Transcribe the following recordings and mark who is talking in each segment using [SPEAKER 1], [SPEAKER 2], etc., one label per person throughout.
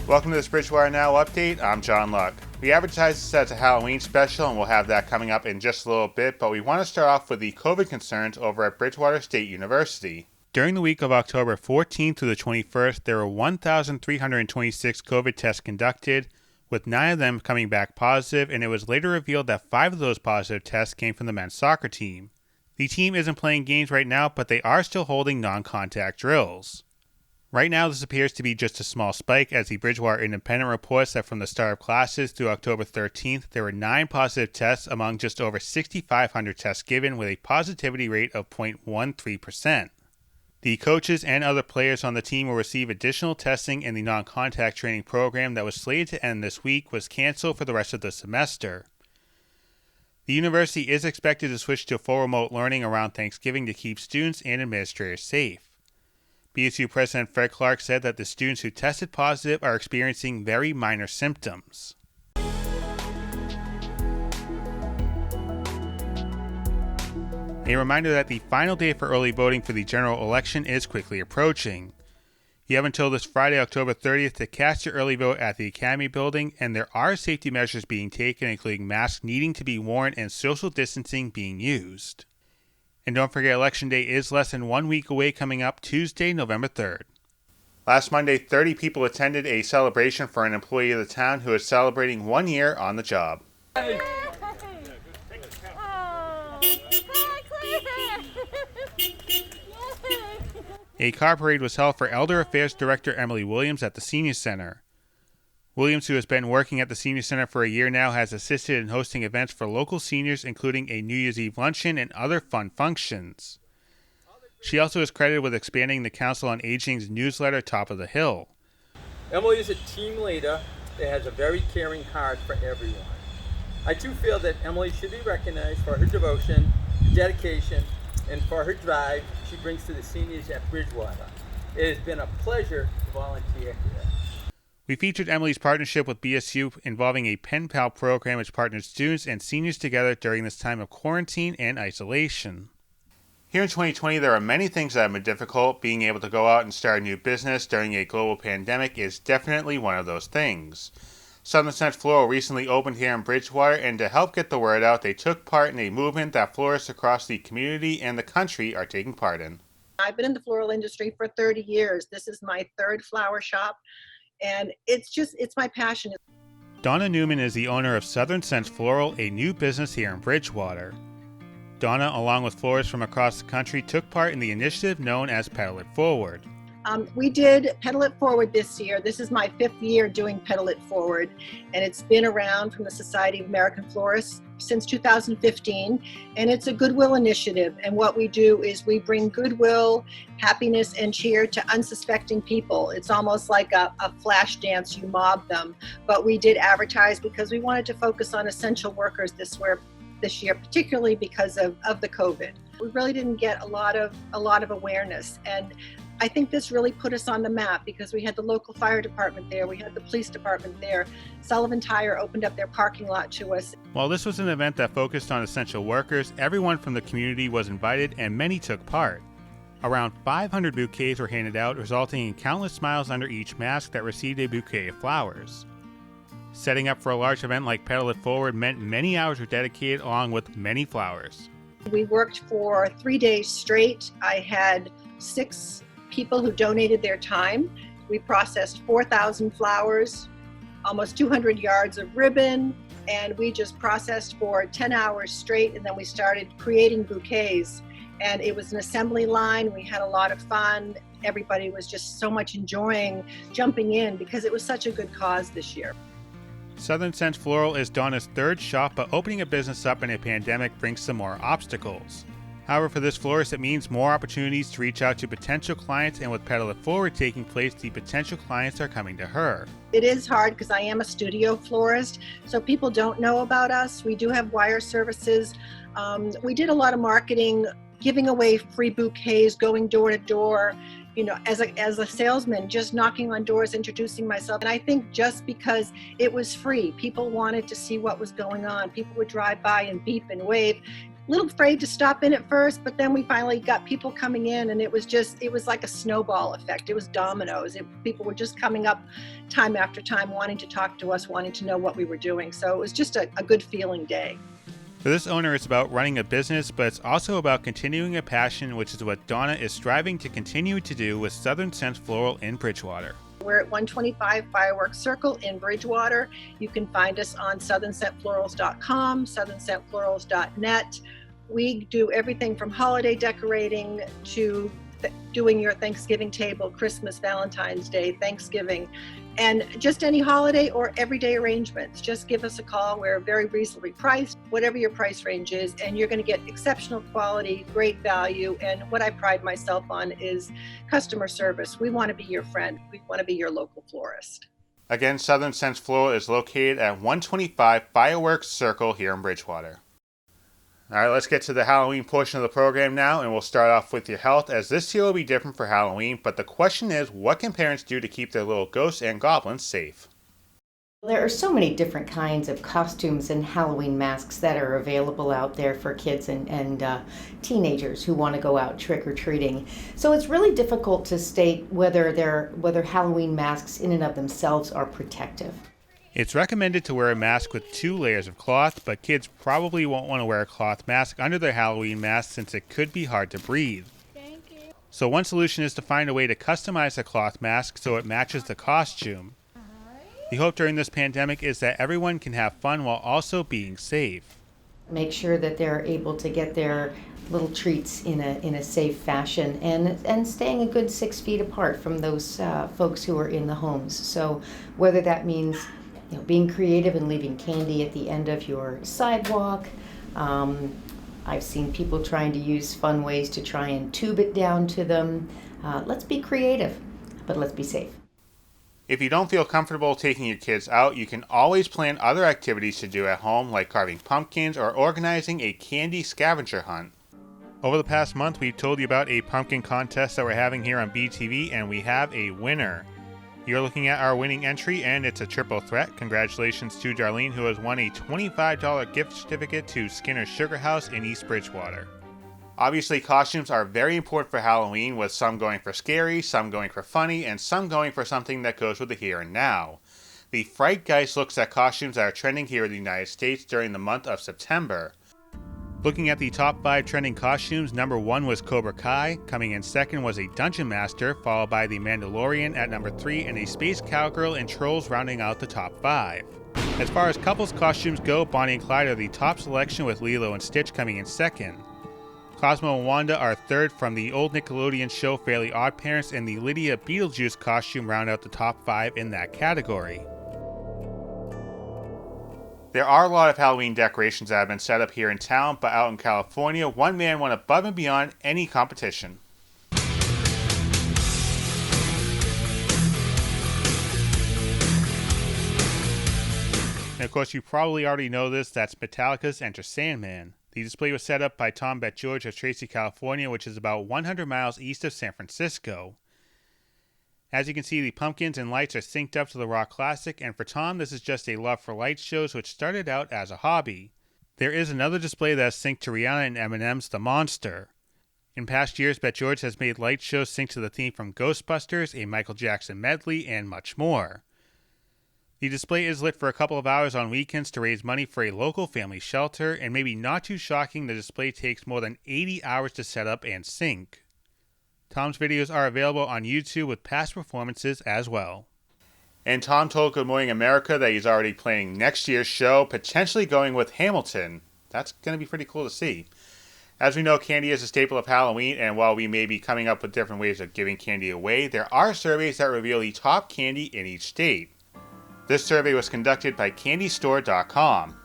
[SPEAKER 1] Welcome to this Bridgewater Now update. I'm John Luck. We advertised this as a Halloween special, and we'll have that coming up in just a little bit, but we want to start off with the COVID concerns over at Bridgewater State University. During the week of October 14th to the 21st, there were 1,326 COVID tests conducted, with 9 of them coming back positive, and it was later revealed that 5 of those positive tests came from the men's soccer team. The team isn't playing games right now, but they are still holding non-contact drills. Right now, this appears to be just a small spike, as the Bridgewater Independent reports that from the start of classes through October 13th, there were 9 positive tests among just over 6,500 tests given, with a positivity rate of 0.13%. The coaches and other players on the team will receive additional testing, and the non-contact training program that was slated to end this week was canceled for the rest of the semester. The university is expected to switch to full remote learning around Thanksgiving to keep students and administrators safe. BSU President Fred Clark said that the students who tested positive are experiencing very minor symptoms. A reminder that the final day for early voting for the general election is quickly approaching. You have until this Friday, October 30th, to cast your early vote at the Academy building, and there are safety measures being taken, including masks needing to be worn and social distancing being used. And don't forget, Election Day is less than 1 week away, coming up Tuesday, November 3rd. Last Monday, 30 people attended a celebration for an employee of the town who is celebrating 1 year on the job. A car parade was held for Elder Affairs Director Emily Williams at the Senior Center. Williams, who has been working at the Senior Center for a year now, has assisted in hosting events for local seniors, including a New Year's Eve luncheon and other fun functions. She also is credited with expanding the Council on Aging's newsletter, Top of the Hill.
[SPEAKER 2] Emily is a team leader that has a very caring heart for everyone. I too feel that Emily should be recognized for her devotion, dedication, and for her drive she brings to the seniors at Bridgewater. It has been a pleasure to volunteer here.
[SPEAKER 1] We featured Emily's partnership with BSU involving a pen pal program which partners students and seniors together during this time of quarantine and isolation. Here in 2020, there are many things that have been difficult. Being able to go out and start a new business during a global pandemic is definitely one of those things. Southern Scent Floral recently opened here in Bridgewater, and to help get the word out, they took part in a movement that florists across the community and the country are taking part in.
[SPEAKER 3] I've been in the floral industry for 30 years. This is my 3rd flower shop. And it's my passion.
[SPEAKER 1] Donna Newman is the owner of Southern Scent Floral, a new business here in Bridgewater. Donna, along with florists from across the country, took part in the initiative known as Pedal It Forward.
[SPEAKER 3] We did Pedal It Forward this year. This is my 5th year doing Pedal It Forward, and it's been around from the Society of American Florists since 2015, and it's a goodwill initiative. And what we do is we bring goodwill, happiness, and cheer to unsuspecting people. It's almost like a flash dance. You mob them, but we did advertise because we wanted to focus on essential workers this year, particularly because of the COVID. We really didn't get a lot of awareness, and I think this really put us on the map because we had the local fire department there, we had the police department there. Sullivan Tire opened up their parking lot to us.
[SPEAKER 1] While this was an event that focused on essential workers, everyone from the community was invited and many took part. Around 500 bouquets were handed out, resulting in countless smiles under each mask that received a bouquet of flowers. Setting up for a large event like Pedal It Forward meant many hours were dedicated, along with many flowers.
[SPEAKER 3] We worked for 3 days straight. I had 6 people who donated their time. We processed 4,000 flowers, almost 200 yards of ribbon, and we just processed for 10 hours straight, and then we started creating bouquets. And it was an assembly line. We had a lot of fun. Everybody was just so much enjoying jumping in because it was such a good cause this year.
[SPEAKER 1] Southern Scent Floral is Donna's 3rd shop, but opening a business up in a pandemic brings some more obstacles. However, for this florist, it means more opportunities to reach out to potential clients, and with Pedal It Forward taking place, the potential clients are coming to her.
[SPEAKER 3] It is hard because I am a studio florist, so people don't know about us. We do have wire services. We did a lot of marketing, giving away free bouquets, going door to door, as a salesman, just knocking on doors, introducing myself. And I think just because it was free, people wanted to see what was going on. People would drive by and beep and wave. a little afraid to stop in at first, but then we finally got people coming in, and it was like a snowball effect. It was dominoes. People were just coming up time after time, wanting to talk to us, wanting to know what we were doing. So it was just a good feeling day.
[SPEAKER 1] For this owner, it's about running a business, but it's also about continuing a passion, which is what Donna is striving to continue to do with Southern Scents Floral in Bridgewater.
[SPEAKER 3] We're at 125 Fireworks Circle in Bridgewater. You can find us on southernscentflorals.com, southernscentflorals.net. We do everything from holiday decorating to doing your Thanksgiving table, Christmas, Valentine's Day, Thanksgiving, and just any holiday or everyday arrangements. Just give us a call. We're very reasonably priced, whatever your price range is, and you're going to get exceptional quality, great value. And what I pride myself on is customer service. We want to be your friend. We want to be your local florist.
[SPEAKER 1] Again, Southern Scents Floral is located at 125 Fireworks Circle here in Bridgewater. All right, let's get to the Halloween portion of the program now, and we'll start off with your health, as this year will be different for Halloween, but the question is, what can parents do to keep their little ghosts and goblins safe?
[SPEAKER 4] There are so many different kinds of costumes and Halloween masks that are available out there for kids and teenagers who want to go out trick-or-treating. So it's really difficult to state whether Halloween masks in and of themselves are protective.
[SPEAKER 1] It's recommended to wear a mask with 2 layers of cloth, but kids probably won't want to wear a cloth mask under their Halloween mask since it could be hard to breathe. So one solution is to find a way to customize a cloth mask so it matches the costume. The hope during this pandemic is that everyone can have fun while also being safe.
[SPEAKER 4] Make sure that they're able to get their little treats in a safe fashion and staying a good 6 feet apart from those folks who are in the homes. So whether that means being creative and leaving candy at the end of your sidewalk. I've seen people trying to use fun ways to try and tube it down to them. Let's be creative, but let's be safe.
[SPEAKER 1] If you don't feel comfortable taking your kids out, you can always plan other activities to do at home, like carving pumpkins or organizing a candy scavenger hunt. Over the past month, we've told you about a pumpkin contest that we're having here on BTV, and we have a winner. You're looking at our winning entry, and it's a triple threat. Congratulations to Darlene, who has won a $25 gift certificate to Skinner's Sugar House in East Bridgewater. Obviously, costumes are very important for Halloween, with some going for scary, some going for funny, and some going for something that goes with the here and now. The Frightgeist looks at costumes that are trending here in the United States during the month of September. Looking at the top 5 trending costumes, number 1 was Cobra Kai, coming in second was a Dungeon Master, followed by the Mandalorian at number 3, and a Space Cowgirl and Trolls rounding out the top 5. As far as couples costumes go, Bonnie and Clyde are the top selection, with Lilo and Stitch coming in second. Cosmo and Wanda are third from the old Nickelodeon show Fairly Odd Parents, and the Lydia Beetlejuice costume round out the top 5 in that category. There are a lot of Halloween decorations that have been set up here in town, but out in California, one man went above and beyond any competition. And of course, you probably already know this, that's Metallica's Enter Sandman. The display was set up by Tom Bet-George of Tracy, California, which is about 100 miles east of San Francisco. As you can see, the pumpkins and lights are synced up to the rock classic, and for Tom, this is just a love for light shows, which started out as a hobby. There is another display that is synced to Rihanna and Eminem's The Monster. In past years, Bet-George has made light shows synced to the theme from Ghostbusters, a Michael Jackson medley, and much more. The display is lit for a couple of hours on weekends to raise money for a local family shelter, and maybe not too shocking, the display takes more than 80 hours to set up and sync. Tom's videos are available on YouTube with past performances as well. And Tom told Good Morning America that he's already planning next year's show, potentially going with Hamilton. That's going to be pretty cool to see. As we know, candy is a staple of Halloween, and while we may be coming up with different ways of giving candy away, there are surveys that reveal the top candy in each state. This survey was conducted by CandyStore.com.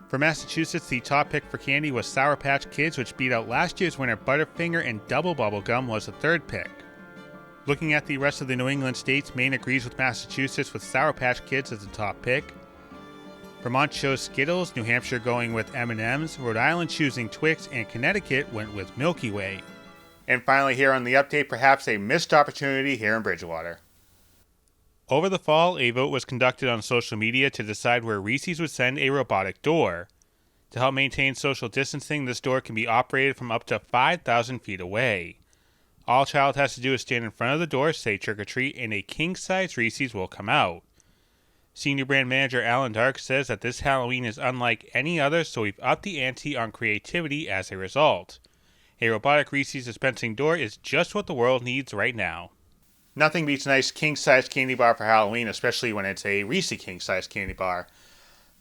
[SPEAKER 1] For Massachusetts, the top pick for candy was Sour Patch Kids, which beat out last year's winner Butterfinger, and Double Bubble Gum was the third pick. Looking at the rest of the New England states, Maine agrees with Massachusetts with Sour Patch Kids as the top pick. Vermont chose Skittles, New Hampshire going with M&M's, Rhode Island choosing Twix, and Connecticut went with Milky Way. And finally, here on the update, perhaps a missed opportunity here in Bridgewater. Over the fall, a vote was conducted on social media to decide where Reese's would send a robotic door. To help maintain social distancing, this door can be operated from up to 5,000 feet away. All a child has to do is stand in front of the door, say trick or treat, and a king-size Reese's will come out. Senior brand manager Alan Dark says that this Halloween is unlike any other, so we've upped the ante on creativity as a result. A robotic Reese's dispensing door is just what the world needs right now. Nothing beats a nice king-size candy bar for Halloween, especially when it's a Reese king-size candy bar.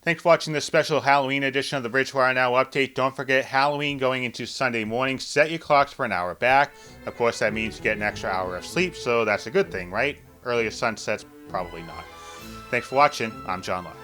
[SPEAKER 1] Thanks for watching this special Halloween edition of the Bridgewater Now update. Don't forget, Halloween going into Sunday morning. Set your clocks for an hour back. Of course, that means you get an extra hour of sleep, so that's a good thing, right? Earlier sunsets, probably not. Thanks for watching. I'm John Luck.